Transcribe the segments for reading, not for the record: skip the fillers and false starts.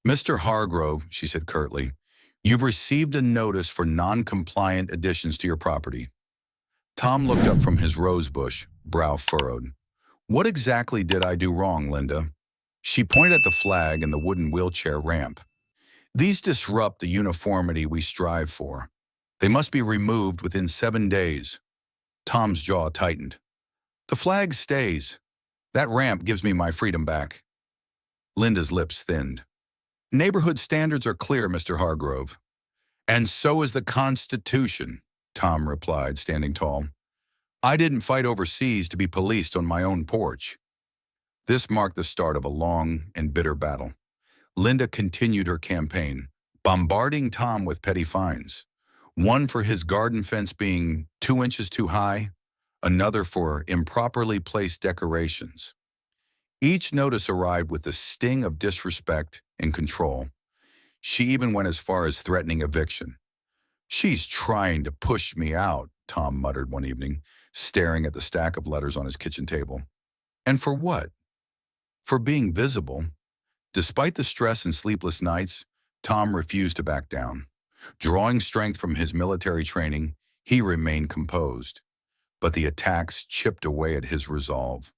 "Mr. Hargrove," she said curtly, "you've received a notice for non-compliant additions to your property." Tom looked up from his rose bush, brow furrowed. "What exactly did I do wrong, Linda?" She pointed at the flag and the wooden wheelchair ramp. "These disrupt the uniformity we strive for. They must be removed within 7 days." Tom's jaw tightened. "The flag stays. That ramp gives me my freedom back." Linda's lips thinned. "Neighborhood standards are clear, Mr. Hargrove." "And so is the Constitution," Tom replied, standing tall. "I didn't fight overseas to be policed on my own porch." This marked the start of a long and bitter battle. Linda continued her campaign, bombarding Tom with petty fines. One for his garden fence being 2 inches too high, another for improperly placed decorations. Each notice arrived with the sting of disrespect and control. She even went as far as threatening eviction. "She's trying to push me out," Tom muttered one evening, staring at the stack of letters on his kitchen table. "And for what?" "For being visible." Despite the stress and sleepless nights, Tom refused to back down. Drawing strength from his military training, he remained composed. But the attacks chipped away at his resolve.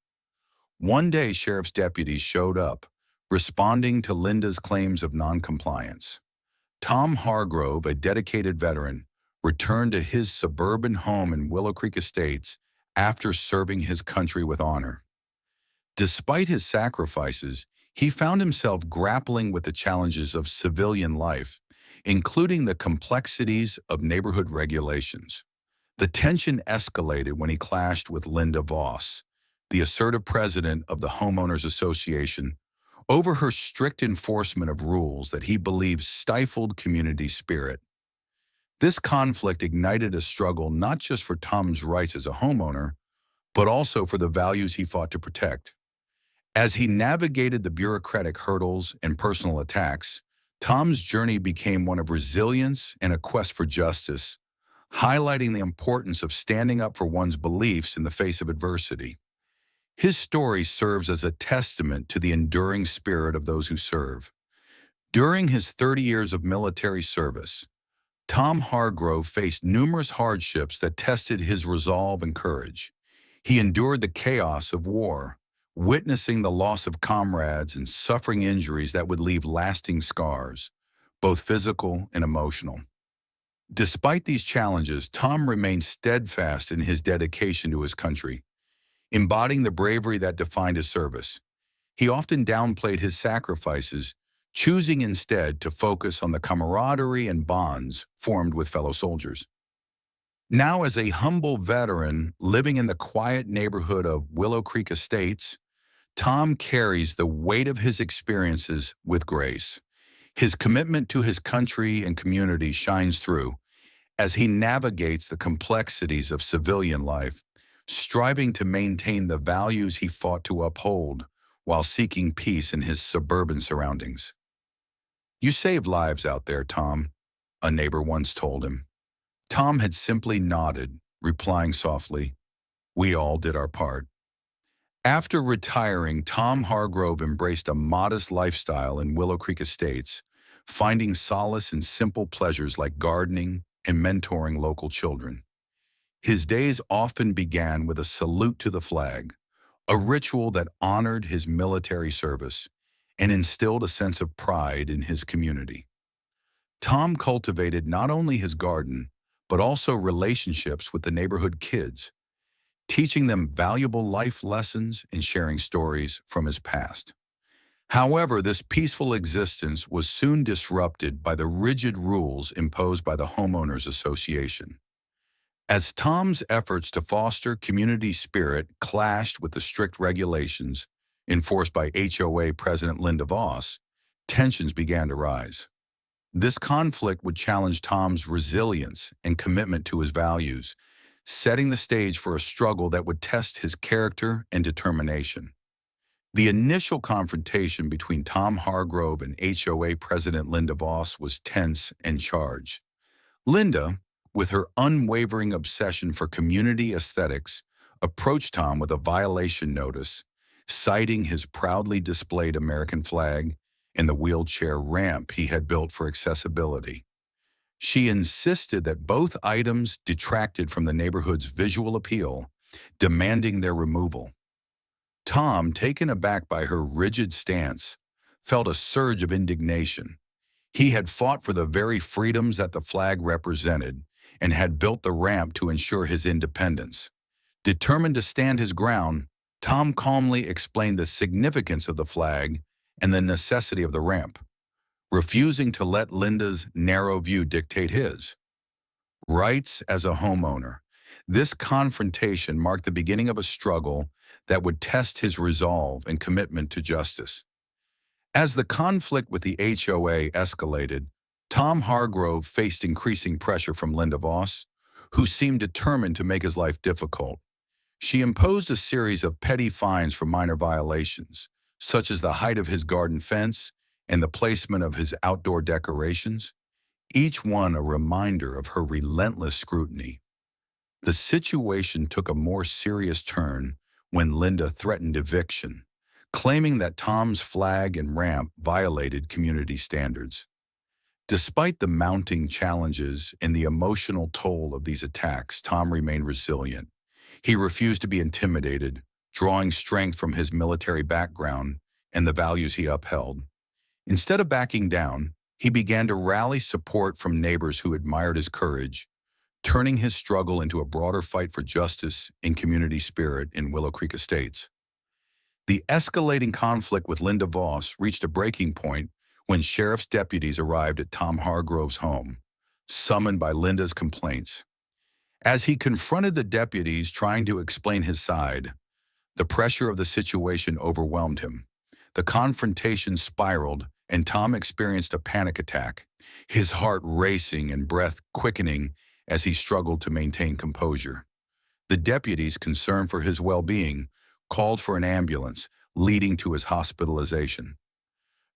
One day, sheriff's deputies showed up, responding to Linda's claims of noncompliance. Tom Hargrove, a dedicated veteran, returned to his suburban home in Willow Creek Estates after serving his country with honor. Despite his sacrifices, he found himself grappling with the challenges of civilian life, including the complexities of neighborhood regulations. The tension escalated when he clashed with Linda Voss, the assertive president of the Homeowners Association, over her strict enforcement of rules that he believed stifled community spirit. This conflict ignited a struggle not just for Tom's rights as a homeowner, but also for the values he fought to protect. As he navigated the bureaucratic hurdles and personal attacks, Tom's journey became one of resilience and a quest for justice, highlighting the importance of standing up for one's beliefs in the face of adversity. His story serves as a testament to the enduring spirit of those who serve. During his 30 years of military service, Tom Hargrove faced numerous hardships that tested his resolve and courage. He endured the chaos of war, witnessing the loss of comrades and suffering injuries that would leave lasting scars, both physical and emotional. Despite these challenges, Tom remained steadfast in his dedication to his country, embodying the bravery that defined his service. He often downplayed his sacrifices, choosing instead to focus on the camaraderie and bonds formed with fellow soldiers. Now, as a humble veteran living in the quiet neighborhood of Willow Creek Estates, Tom carries the weight of his experiences with grace. His commitment to his country and community shines through as he navigates the complexities of civilian life, striving to maintain the values he fought to uphold while seeking peace in his suburban surroundings. "You saved lives out there, Tom," a neighbor once told him. Tom had simply nodded, replying softly, "We all did our part." After retiring, Tom Hargrove embraced a modest lifestyle in Willow Creek Estates, finding solace in simple pleasures like gardening and mentoring local children. His days often began with a salute to the flag, a ritual that honored his military service and instilled a sense of pride in his community. Tom cultivated not only his garden, but also relationships with the neighborhood kids, teaching them valuable life lessons and sharing stories from his past. However, this peaceful existence was soon disrupted by the rigid rules imposed by the Homeowners Association. As Tom's efforts to foster community spirit clashed with the strict regulations enforced by HOA President Linda Voss, tensions began to rise. This conflict would challenge Tom's resilience and commitment to his values, setting the stage for a struggle that would test his character and determination. The initial confrontation between Tom Hargrove and HOA President Linda Voss was tense and charged. Linda, with her unwavering obsession for community aesthetics, approached Tom with a violation notice, citing his proudly displayed American flag and the wheelchair ramp he had built for accessibility. She insisted that both items detracted from the neighborhood's visual appeal, demanding their removal. Tom, taken aback by her rigid stance, felt a surge of indignation. He had fought for the very freedoms that the flag represented and had built the ramp to ensure his independence. Determined to stand his ground, Tom calmly explained the significance of the flag and the necessity of the ramp, refusing to let Linda's narrow view dictate his rights as a homeowner. This confrontation marked the beginning of a struggle that would test his resolve and commitment to justice. As the conflict with the HOA escalated, Tom Hargrove faced increasing pressure from Linda Voss, who seemed determined to make his life difficult. She imposed a series of petty fines for minor violations, such as the height of his garden fence and the placement of his outdoor decorations, each one a reminder of her relentless scrutiny. The situation took a more serious turn when Linda threatened eviction, claiming that Tom's flag and ramp violated community standards. Despite the mounting challenges and the emotional toll of these attacks, Tom remained resilient. He refused to be intimidated, drawing strength from his military background and the values he upheld. Instead of backing down, he began to rally support from neighbors who admired his courage, turning his struggle into a broader fight for justice and community spirit in Willow Creek Estates. The escalating conflict with Linda Voss reached a breaking point when sheriff's deputies arrived at Tom Hargrove's home, summoned by Linda's complaints. As he confronted the deputies trying to explain his side, the pressure of the situation overwhelmed him. The confrontation spiraled, and Tom experienced a panic attack, his heart racing and breath quickening as he struggled to maintain composure. The deputies, concerned for his well-being, called for an ambulance, leading to his hospitalization.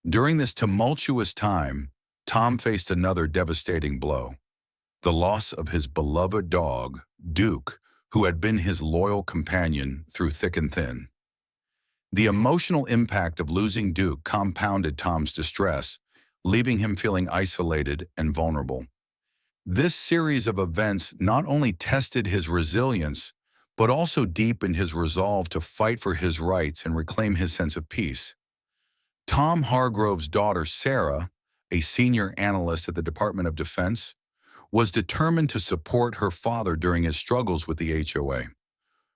During this tumultuous time, Tom faced another devastating blow: the loss of his beloved dog, Duke, who had been his loyal companion through thick and thin. The emotional impact of losing Duke compounded Tom's distress, leaving him feeling isolated and vulnerable. This series of events not only tested his resilience, but also deepened his resolve to fight for his rights and reclaim his sense of peace. Tom Hargrove's daughter, Sarah, a senior analyst at the Department of Defense, was determined to support her father during his struggles with the HOA.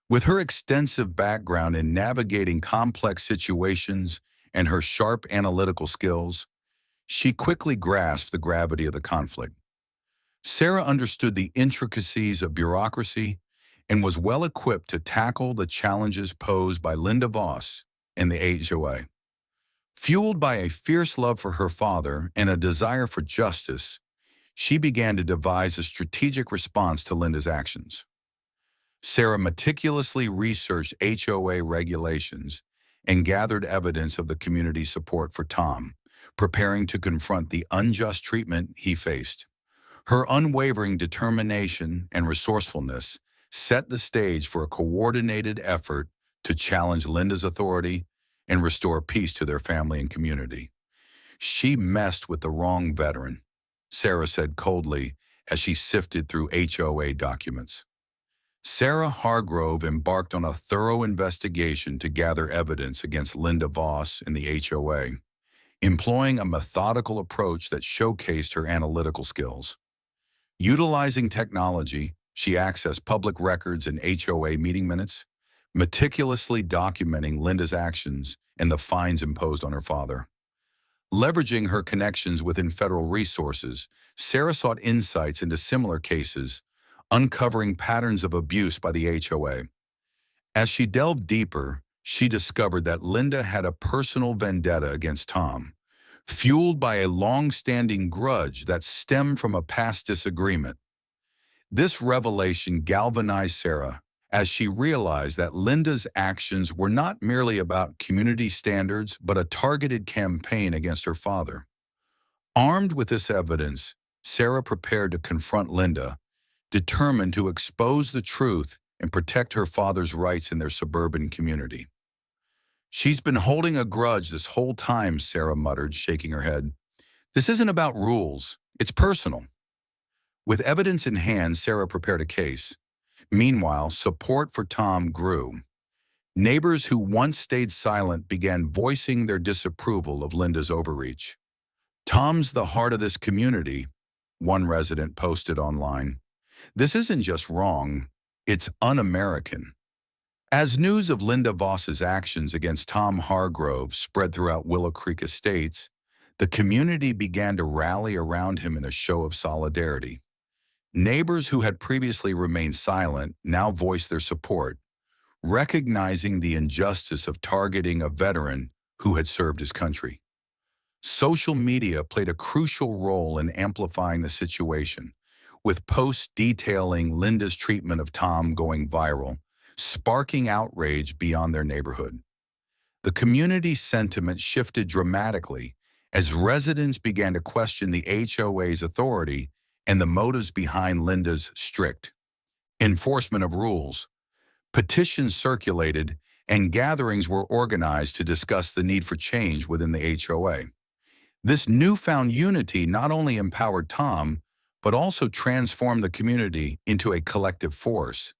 With her extensive background in navigating complex situations and her sharp analytical skills, she quickly grasped the gravity of the conflict. Sarah understood the intricacies of bureaucracy and was well equipped to tackle the challenges posed by Linda Voss and the HOA. Fueled by a fierce love for her father and a desire for justice, she began to devise a strategic response to Linda's actions. Sarah meticulously researched HOA regulations and gathered evidence of the community's support for Tom, preparing to confront the unjust treatment he faced. Her unwavering determination and resourcefulness set the stage for a coordinated effort to challenge Linda's authority and restore peace to their family and community. "She messed with the wrong veteran," Sarah said coldly as she sifted through HOA documents. Sarah Hargrove embarked on a thorough investigation to gather evidence against Linda Voss and the HOA, employing a methodical approach that showcased her analytical skills. Utilizing technology, she accessed public records and HOA meeting minutes, meticulously documenting Linda's actions and the fines imposed on her father. Leveraging her connections within federal resources, Sarah sought insights into similar cases, uncovering patterns of abuse by the HOA. As she delved deeper, she discovered that Linda had a personal vendetta against Tom, fueled by a long-standing grudge that stemmed from a past disagreement. This revelation galvanized Sarah as she realized that Linda's actions were not merely about community standards, but a targeted campaign against her father. Armed with this evidence, Sarah prepared to confront Linda, determined to expose the truth and protect her father's rights in their suburban community. She's been holding a grudge this whole time, Sarah muttered, shaking her head. This isn't about rules. It's personal. With evidence in hand, Sarah prepared a case. Meanwhile, support for Tom grew. Neighbors who once stayed silent began voicing their disapproval of Linda's overreach. Tom's the heart of this community, one resident posted online. This isn't just wrong, it's un-American. As news of Linda Voss's actions against Tom Hargrove spread throughout Willow Creek Estates, the community began to rally around him in a show of solidarity. Neighbors who had previously remained silent now voiced their support, recognizing the injustice of targeting a veteran who had served his country. Social media played a crucial role in amplifying the situation, with posts detailing Linda's treatment of Tom going viral, sparking outrage beyond their neighborhood. The community sentiment shifted dramatically as residents began to question the HOA's authority and the motives behind Linda's strict enforcement of rules. Petitions circulated and gatherings were organized to discuss the need for change within the HOA. This newfound unity not only empowered Tom, but also transformed the community into a collective force,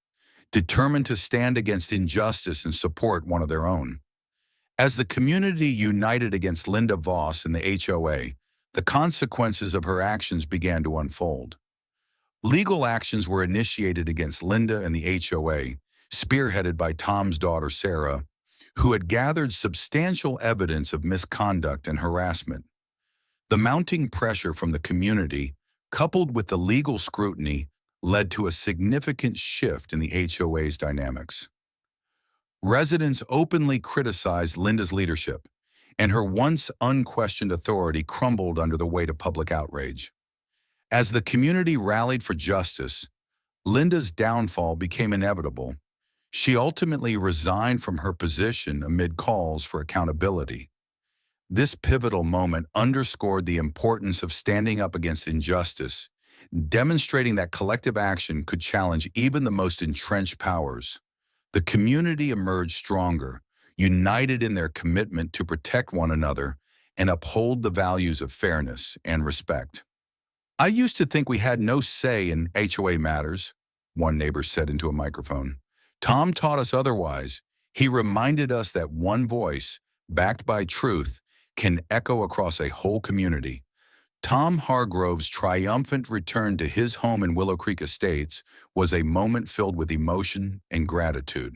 determined to stand against injustice and support one of their own. As the community united against Linda Voss and the HOA, the consequences of her actions began to unfold. Legal actions were initiated against Linda and the HOA, spearheaded by Tom's daughter Sarah, who had gathered substantial evidence of misconduct and harassment. The mounting pressure from the community, coupled with the legal scrutiny, led to a significant shift in the HOA's dynamics. Residents openly criticized Linda's leadership, and her once unquestioned authority crumbled under the weight of public outrage. As the community rallied for justice, Linda's downfall became inevitable. She ultimately resigned from her position amid calls for accountability. This pivotal moment underscored the importance of standing up against injustice, demonstrating that collective action could challenge even the most entrenched powers. The community emerged stronger, united in their commitment to protect one another and uphold the values of fairness and respect. I used to think we had no say in HOA matters, one neighbor said into a microphone. Tom taught us otherwise. He reminded us that one voice, backed by truth, can echo across a whole community. Tom Hargrove's triumphant return to his home in Willow Creek Estates was a moment filled with emotion and gratitude.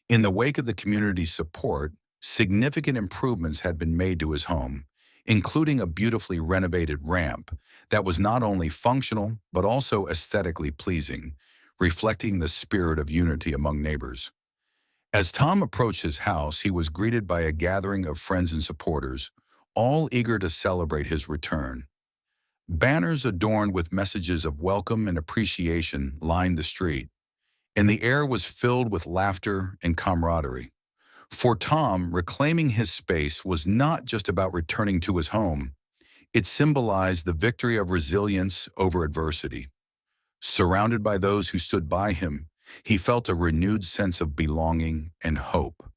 In the wake of the community's support, significant improvements had been made to his home, including a beautifully renovated ramp that was not only functional but also aesthetically pleasing, reflecting the spirit of unity among neighbors. As Tom approached his house, he was greeted by a gathering of friends and supporters, all eager to celebrate his return. Banners adorned with messages of welcome and appreciation lined the street, and the air was filled with laughter and camaraderie. For Tom, reclaiming his space was not just about returning to his home. It symbolized the victory of resilience over adversity. Surrounded by those who stood by him, he felt a renewed sense of belonging and hope,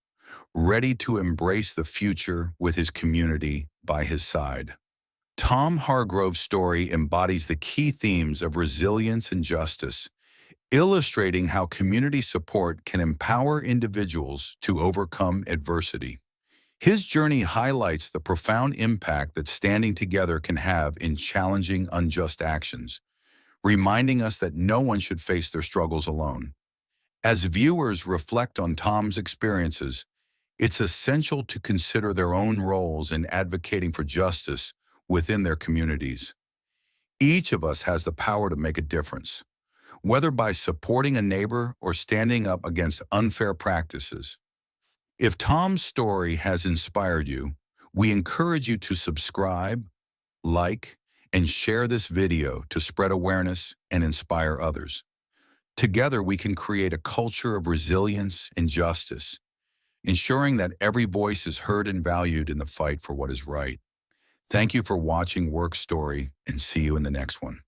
ready to embrace the future with his community by his side. Tom Hargrove's story embodies the key themes of resilience and justice, illustrating how community support can empower individuals to overcome adversity. His journey highlights the profound impact that standing together can have in challenging unjust actions, reminding us that no one should face their struggles alone. As viewers reflect on Tom's experiences, it's essential to consider their own roles in advocating for justice within their communities. Each of us has the power to make a difference, whether by supporting a neighbor or standing up against unfair practices. If Tom's story has inspired you, we encourage you to subscribe, like, and share this video to spread awareness and inspire others. Together, we can create a culture of resilience and justice, ensuring that every voice is heard and valued in the fight for what is right. Thank you for watching Work Story, and see you in the next one.